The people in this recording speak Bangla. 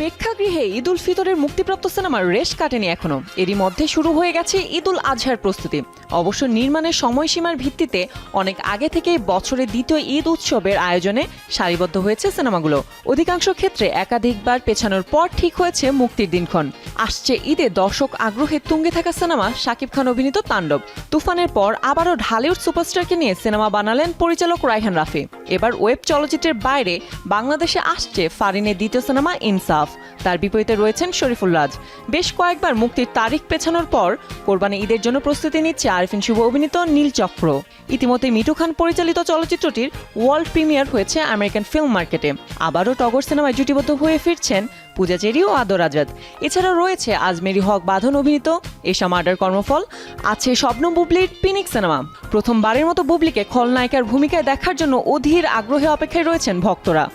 প্রেক্ষাগৃহে ঈদ উল ফিতরের মুক্তিপ্রাপ্ত সিনেমার রেশ কাটেনি এখনো। এরই মধ্যে শুরু হয়ে গেছে ঈদ উল আজহার প্রস্তুতি। অবশ্য নির্মাণের সময়সীমার ভিত্তিতে অনেক আগে থেকেই বছরের দ্বিতীয় ঈদ উৎসবের আয়োজনে সারিবদ্ধ হয়েছে সিনেমাগুলো। অধিকাংশ ক্ষেত্রে একাধিকবার পেছানোর পর ঠিক হয়েছে মুক্তির দিনক্ষণ। আসছে ঈদে দর্শক আগ্রহে তুঙ্গে থাকা সিনেমা শাকিব খান অভিনীত তাণ্ডব। তুফানের পর আবারও ঢালিউড সুপারস্টারকে নিয়ে সিনেমা বানালেন পরিচালক রায়হান রাফি। এবার ওয়েব চলচ্চিত্রের বাইরে বাংলাদেশে আসছে ফারিনের দ্বিতীয় সিনেমা ইনসাফ। তার বিপরীতে রয়েছেন শরীফুল রাজ। বেশ কয়েকবার মুক্তির তারিখ পেছানোর পর কোরবানি ঈদের জন্য প্রস্তুতি নিচ্ছে আরিফিন শুভ অভিনীত নীলচক্র। ইতিমধ্যে মিঠু খান পরিচালিত চলচ্চিত্রটির ওয়ার্ল্ড প্রিমিয়ার হয়েছে আমেরিকান ফিল্ম মার্কেটে। আবারও টগর সিনেমায় জুটিবদ্ধ হয়ে ফিরছেন পূজা চেরি ও আদর আজাদ। এছাড়াও রয়েছে আজমেরি হক বাঁধন অভিনীত এশা মার্ডার কর্মফল। আছে শবনম বুবলির পিনিক সিনেমা। প্রথমবারের মতো বুবলিকে খলনায়িকার ভূমিকায় দেখার জন্য অধীর আগ্রহে অপেক্ষায় রয়েছেন ভক্তরা।